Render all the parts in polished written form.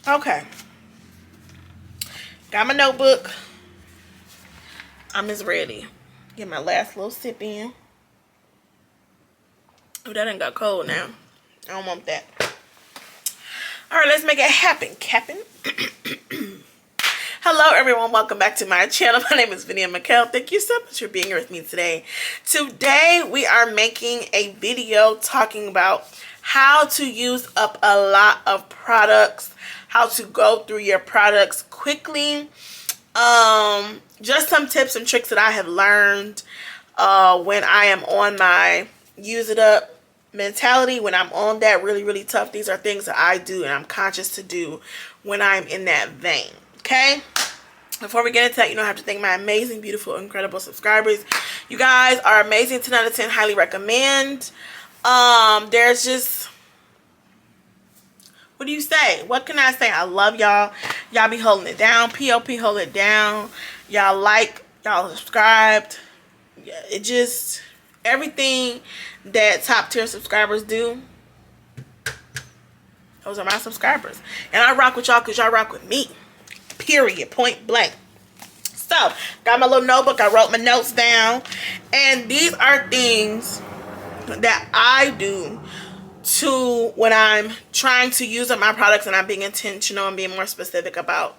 Okay. Got my notebook. I'm just ready. Get my last little sip in. Oh, that ain't got cold now. I don't want that. All right, let's make it happen, Captain. Hello, everyone. Welcome back to my channel. My name is Vinny McKell. Thank you so much for being here with me today. Today, we are making a video talking about how to use up a lot of products, how to go through your products quickly. Just some tips and tricks that I have learned when I am on my use it up mentality, when I'm on that really tough. These are things that I do and I'm conscious to do when I'm in that vein. Okay, before we get into that, I have to thank my amazing, beautiful, incredible subscribers. You guys are amazing. 10 out of 10, highly recommend. There's just, what do you say? What can I say? I love y'all. Y'all be holding it down. POP hold it down. Y'all like, y'all subscribed. Yeah, it just, everything that top tier subscribers do, those are my subscribers. And I rock with y'all because y'all rock with me. Period. Point blank. So, got my little notebook. I wrote my notes down. And these are things that I do to when I'm trying to use up my products and I'm being intentional and being more specific about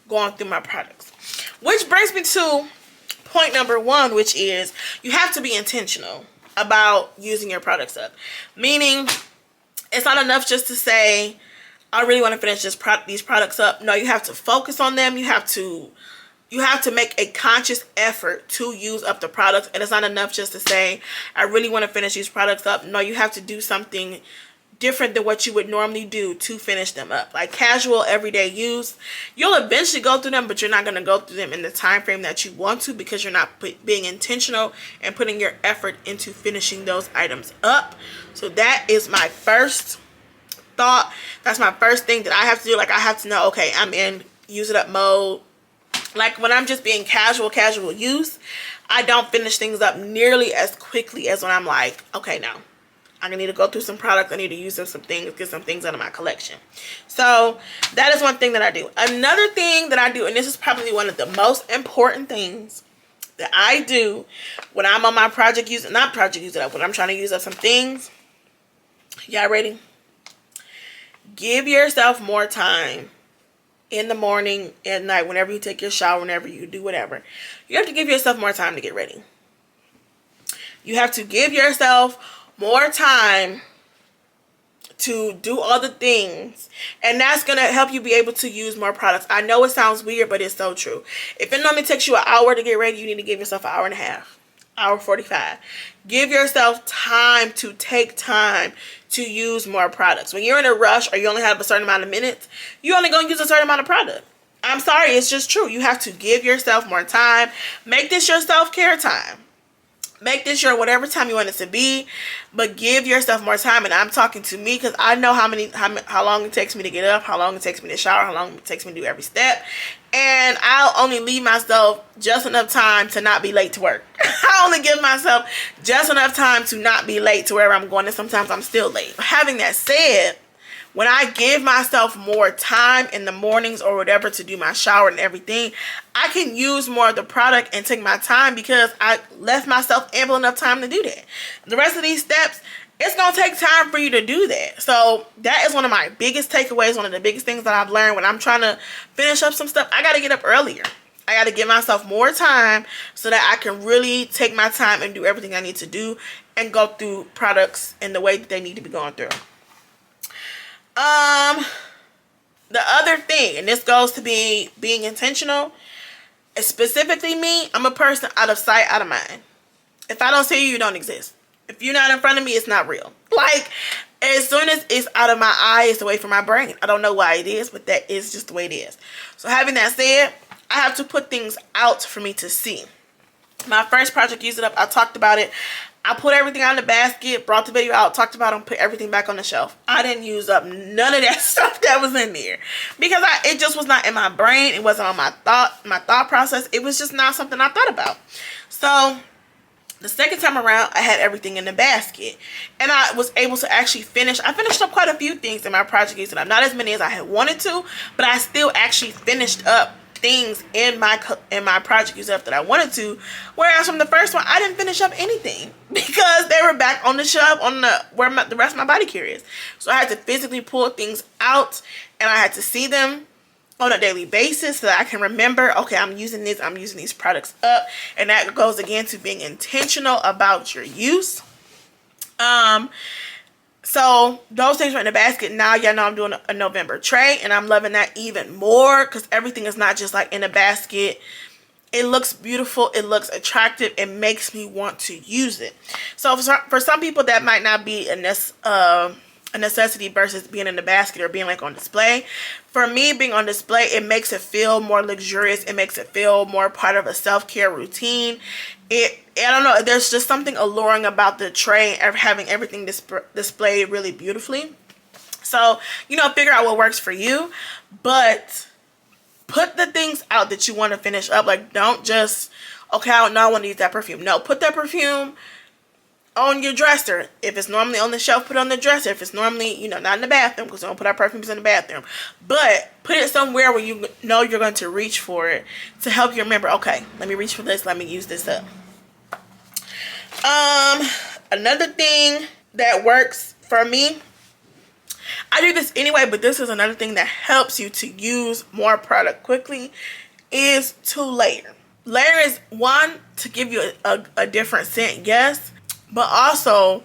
going through my products. Which brings me to point number one, which is you have to be intentional about using your products up. Meaning, it's not enough just to say, I really want to finish these products up. No, you have to focus on them. You have to make a conscious effort to use up the products. And it's not enough just to say, I really want to finish these products up. No, you have to do something different than what you would normally do to finish them up. Like casual, everyday use. You'll eventually go through them, but you're not going to go through them in the time frame that you want to because you're not being intentional and putting your effort into finishing those items up. So that is my first thought. That's my first thing that I have to do. Like, I have to know, okay, I'm in use it up mode. Like when I'm just being casual use, I don't finish things up nearly as quickly as when I'm like, okay, now I need to go through some products. I need to use up some things, get some things out of my collection. So that is one thing that I do. Another thing that I do, and this is probably one of the most important things that I do when I'm on my when I'm trying to use up some things. Y'all ready? Give yourself more time in the morning, at night, whenever you take your shower, whenever you do whatever. You have to give yourself more time to get ready. You have to give yourself more time to do all the things, and that's going to help you be able to use more products. I know it sounds weird, but it's so true. If it normally takes you an hour to get ready, you need to give yourself an hour and a half. Hour 45. Give yourself time to take time to use more products. When you're in a rush or you only have a certain amount of minutes, you're only going to use a certain amount of product. I'm sorry, it's just true. You have to give yourself more time. Make this your self-care time. Make this your whatever time you want it to be, but give yourself more time. And I'm talking to me because I know how long it takes me to get up, how long it takes me to shower, how long it takes me to do every step. And I'll only leave myself just enough time to not be late to work. I only give myself just enough time to not be late to wherever I'm going, and sometimes I'm still late. Having that said, when I give myself more time in the mornings or whatever to do my shower and everything, I can use more of the product and take my time because I left myself ample enough time to do that. The rest of these steps, it's going to take time for you to do that. So that is one of my biggest takeaways, one of the biggest things that I've learned when I'm trying to finish up some stuff. I got to get up earlier. I got to give myself more time so that I can really take my time and do everything I need to do and go through products in the way that they need to be going through. The other thing, and this goes to being intentional, specifically me, I'm a person out of sight, out of mind. If I don't see you, you don't exist. If you're not in front of me, it's not real. Like, as soon as it's out of my eye, it's away from my brain. I don't know why it is, but that is just the way it is. So having that said, I have to put things out for me to see. My first project, Use It Up, I talked about it. I put everything out in the basket, brought the video out, talked about it, put everything back on the shelf. I didn't use up none of that stuff that was in there because it just was not in my brain. It wasn't on my thought process. It was just not something I thought about. So The second time around, I had everything in the basket, and I was able to actually finish. I finished up quite a few things in my project using up. Not as many as I had wanted to, but I still actually finished up things in my project using up that I wanted to. Whereas from the first one, I didn't finish up anything because they were back on the shelf on where the rest of my body care is. So I had to physically pull things out, and I had to see them on a daily basis so that I can remember, okay, I'm using these products up. And that goes again to being intentional about your use. So those things are in the basket. Now y'all know I'm doing a November tray, and I'm loving that even more because everything is not just like in a basket. It looks beautiful, it looks attractive, it makes me want to use it. So for some people that might not be a necessity versus being in the basket or being like on display. For me, being on display, it makes it feel more luxurious. It makes it feel more part of a self-care routine. I don't know, there's just something alluring about the tray of having everything displayed really beautifully. So, you know, figure out what works for you, but put the things out that you want to finish up. Like, don't just, okay, I want to use that perfume. No, put that perfume on your dresser. If it's normally on the shelf, put it on the dresser. If it's normally, you know, not in the bathroom, because we don't put our perfumes in the bathroom, but put it somewhere where you know you're going to reach for it to help you remember, okay, let me reach for this, let me use this up. Another thing that works for me, I do this anyway, but this is another thing that helps you to use more product quickly, is to layer. Layer is one, to give you a different scent, yes, but also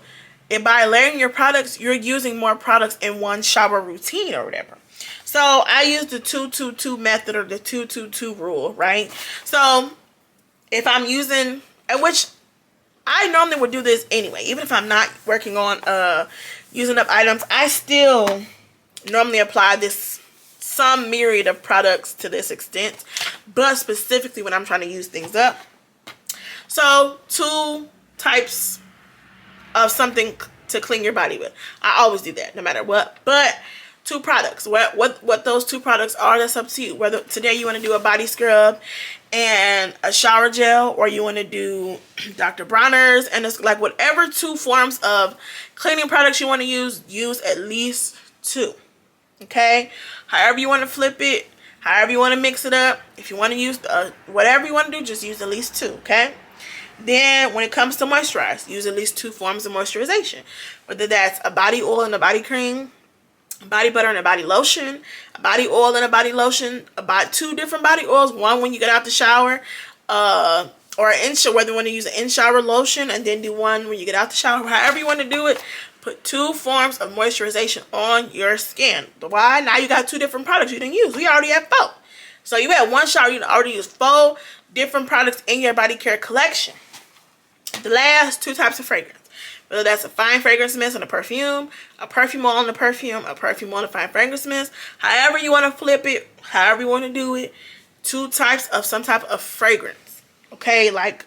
by layering your products, you're using more products in one shower routine or whatever. So I use the 2-2-2 method, or the 2-2-2 rule, right? So if I'm using, which I normally would do this anyway, even if I'm not working on using up items, I still normally apply this some myriad of products to this extent, but specifically when I'm trying to use things up. So 2 types of something to clean your body with. I always do that no matter what, but 2 products. What those 2 products are, that's up to you. Whether today you want to do a body scrub and a shower gel, or you want to do Dr. Bronner's, and it's like whatever 2 forms of cleaning products you want to use at least 2. Okay? However you want to flip it, however you want to mix it up. If you want to use whatever you want to do, just use at least 2, okay? Then when it comes to moisturize, use at least 2 forms of moisturization. Whether that's a body oil and a body cream, a body butter and a body lotion, a body oil and a body lotion, about 2 different body oils, one when you get out the shower, or whether you want to use an in-shower lotion and then do one when you get out the shower. However you want to do it, put 2 forms of moisturization on your skin. Why? Now you got 2 different products you didn't use. We already have 4. So you had 1 shower, you already used 4 different products in your body care collection. The last 2 types of fragrance, whether that's a fine fragrance mist and a perfume oil and a perfume oil and a fine fragrance mist, however you want to flip it, however you want to do it, 2 types of some type of fragrance, okay, like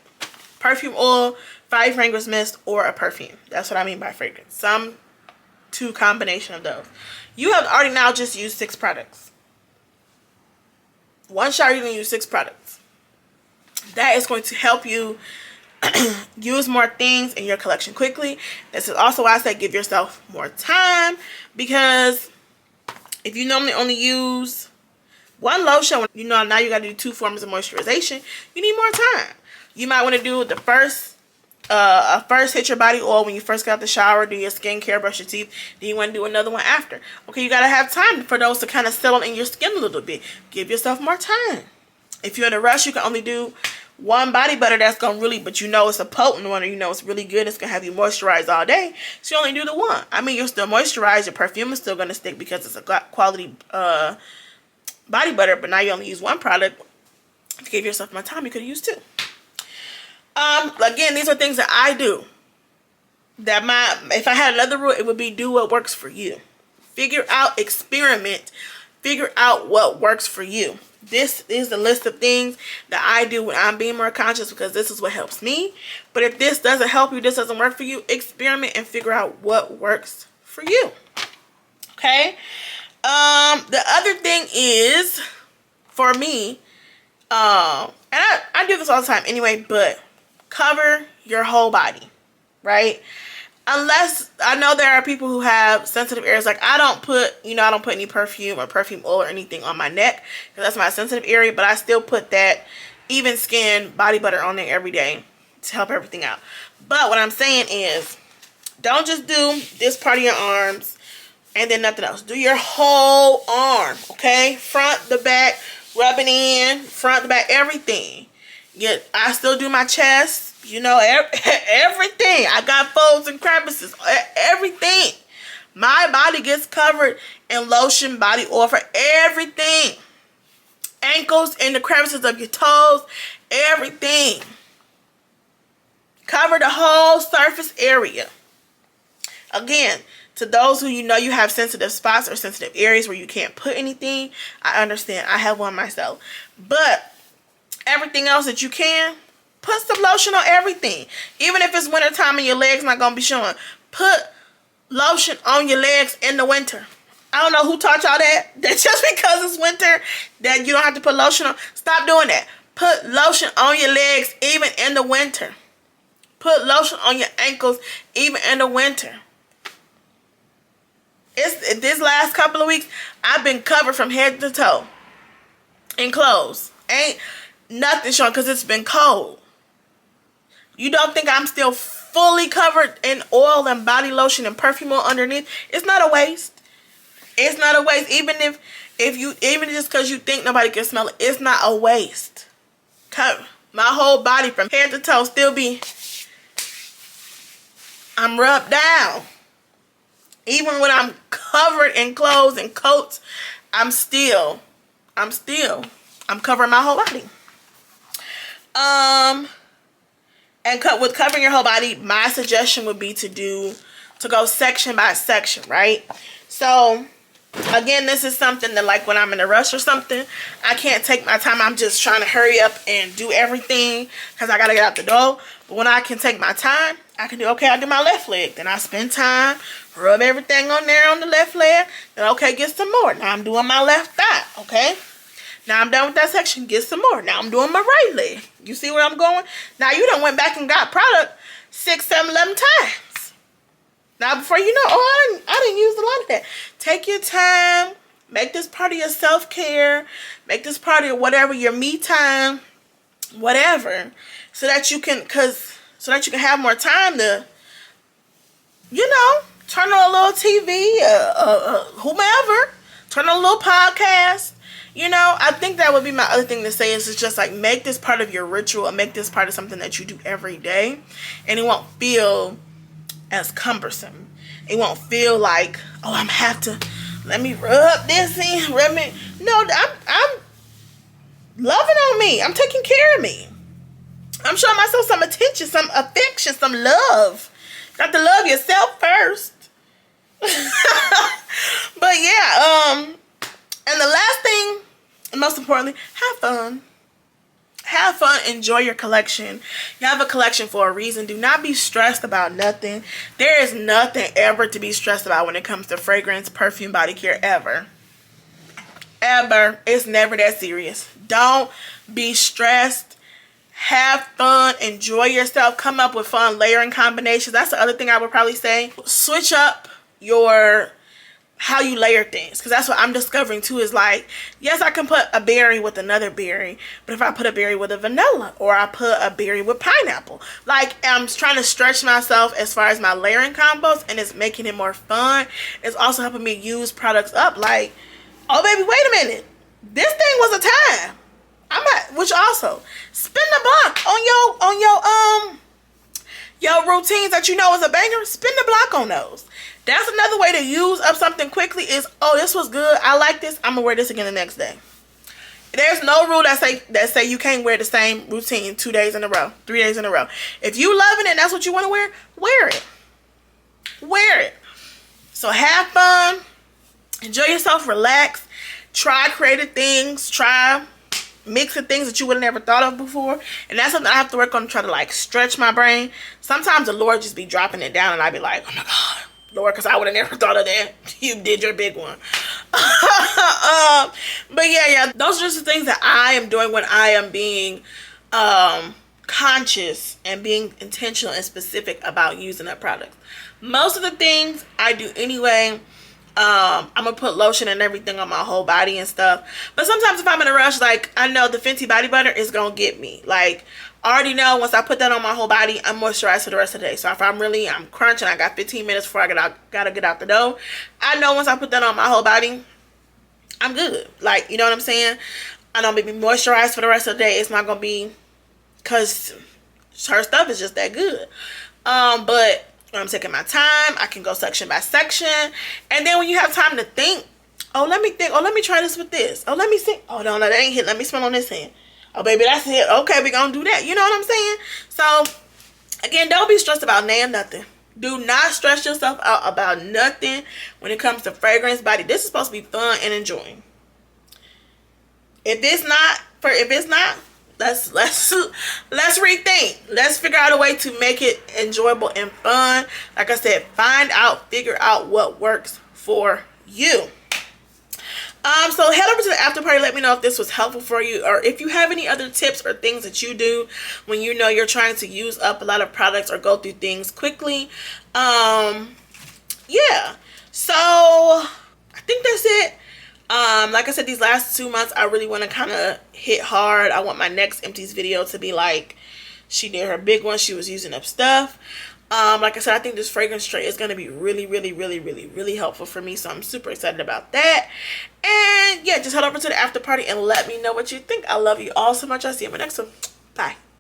perfume oil, fine fragrance mist, or a perfume. That's what I mean by fragrance. Some 2 combination of those. You have already now just used 6 products. 1 shower, you're going to use 6 products. That is going to help you use more things in your collection quickly. This is also why I say give yourself more time, because if you normally only use 1 lotion, you know now you got to do 2 forms of moisturization, you need more time. You might want to do the first hit your body oil when you first got out the shower, do your skincare, brush your teeth, then you want to do another one after. Okay, you got to have time for those to kind of settle in your skin a little bit. Give yourself more time. If you're in a rush, you can only do 1 body butter that's going to really, but you know it's a potent one, or you know it's really good, it's going to have you moisturized all day, so you only do the 1. I mean, you're still moisturized, your perfume is still going to stick because it's a quality body butter, but now you only use 1 product. If you gave yourself more time, you could have used 2. Again, these are things that I do. If I had another rule, it would be do what works for you. Figure out, experiment, figure out what works for you. This is the list of things that I do when I'm being more conscious, because this is what helps me. But if this doesn't help you, this doesn't work for you, experiment and figure out what works for you. Okay? The other thing is, for me, and I do this all the time anyway, but cover your whole body, right? Unless, I know there are people who have sensitive areas. Like, I don't put any perfume or perfume oil or anything on my neck because that's my sensitive area, but I still put that Even Skin body butter on there every day to help everything out. But what I'm saying is, don't just do this part of your arms and then nothing else. Do your whole arm, okay? Front, the back, rub it in, front, the back, everything. I still do my chest, you know, everything. I got folds and crevices, everything. My body gets covered in lotion, body oil for everything. Ankles and the crevices of your toes, everything. Cover the whole surface area. Again, to those who you have sensitive spots or sensitive areas where you can't put anything, I understand. I have one myself. But everything else that you can, put some lotion on everything. Even if it's wintertime and your legs not going to be showing, put lotion on your legs in the winter. I don't know who taught y'all that just because it's winter that you don't have to put lotion on. Stop doing that. Put lotion on your legs even in the winter. Put lotion on your ankles even in the winter. This last couple of weeks, I've been covered from head to toe in clothes. Ain't nothing showing because it's been cold. You don't think I'm still fully covered in oil and body lotion and perfume oil underneath? It's not a waste. It's not a waste. Even just because you think nobody can smell it, it's not a waste. My whole body from head to toe still be, I'm rubbed down. Even when I'm covered in clothes and coats, I'm covering my whole body. And with covering your whole body, my suggestion would be to go section by section, right? So, again, this is something that, like, when I'm in a rush or something, I can't take my time. I'm just trying to hurry up and do everything because I got to get out the door. But when I can take my time, I can do, okay, I do my left leg. Then I spend time, rub everything on there on the left leg. Then, okay, get some more. Now I'm doing my left thigh, okay? Now I'm done with that section. Get some more. Now I'm doing my right leg. You see where I'm going? Now you done went back and got product 6, 7, 11 times. Now before you know, I didn't use a lot of that. Take your time. Make this part of your self-care. Make this part of whatever, your me time, whatever. So that you can have more time to, turn on a little TV, whomever. Turn on a little podcast. I think that would be my other thing to say is just like make this part of your ritual and make this part of something that you do every day. And it won't feel as cumbersome. It won't feel like, oh, I'm have to, let me rub this in, rub me. No, I'm loving on me. I'm taking care of me. I'm showing myself some attention, some affection, some love. Got to love yourself first. But yeah, and the last thing, and most importantly, have fun. Have fun. Enjoy your collection. You have a collection for a reason. Do not be stressed about nothing. There is nothing ever to be stressed about when it comes to fragrance, perfume, body care, ever. Ever. It's never that serious. Don't be stressed. Have fun. Enjoy yourself. Come up with fun layering combinations. That's the other thing I would probably say. Switch up how you layer things, because that's what I'm discovering too, is like, yes, I can put a berry with another berry, but if I put a berry with a vanilla, or I put a berry with pineapple, like, I'm trying to stretch myself as far as my layering combos, and it's making it more fun. It's also helping me use products up, like, oh baby, wait a minute, this thing was a time. Which also, spin the block on your routines that you know is a banger. Spin the block on those. That's another way to use up something quickly is, oh, this was good. I like this. I'm going to wear this again the next day. There's no rule that say you can't wear the same routine 2 days in a row, 3 days in a row. If you loving it and that's what you want to wear it. Wear it. So have fun. Enjoy yourself. Relax. Try creative things. Try mixing things that you would have never thought of before. And that's something I have to work on to try to, like, stretch my brain. Sometimes the Lord just be dropping it down and I be like, oh my God, Lord, because I would have never thought of that. You did your big one. But yeah, those are just the things that I am doing when I am being conscious and being intentional and specific about using that product. Most of the things I do anyway. I'm gonna put lotion and everything on my whole body and stuff. But sometimes if I'm in a rush, like I know the Fenty body butter is gonna get me. Like I already know once I put that on my whole body, I'm moisturized for the rest of the day. So if I'm crunching, I got 15 minutes before I gotta get out the door. I know once I put that on my whole body, I'm good. Like, you know what I'm saying? I don't be moisturized for the rest of the day. It's not gonna be, cause her stuff is just that good. But when I'm taking my time, I can go section by section. And then when you have time to think, oh, let me think. Oh, let me try this with this. Oh, let me see. Oh, no, that ain't hit. Let me smell on this hand. Oh, baby, that's it. Okay, we gonna do that. You know what I'm saying? So, again, don't be stressed about nothing. Do not stress yourself out about nothing when it comes to fragrance, body. This is supposed to be fun and enjoying. If it's not, let's rethink. Let's figure out a way to make it enjoyable and fun. Like I said, figure out what works for you. So head over to the after party. Let me know if this was helpful for you, or if you have any other tips or things that you do when you know you're trying to use up a lot of products or go through things quickly. Yeah. So I think that's it. Like I said, these last 2 months, I really want to kind of hit hard. I want my next empties video to be like, she did her big one. She was using up stuff. Like I said, I think this fragrance tray is going to be really, really, really, really, really helpful for me. So I'm super excited about that. And yeah, just head over to the after party and let me know what you think. I love you all so much. I'll see you in my next one. Bye.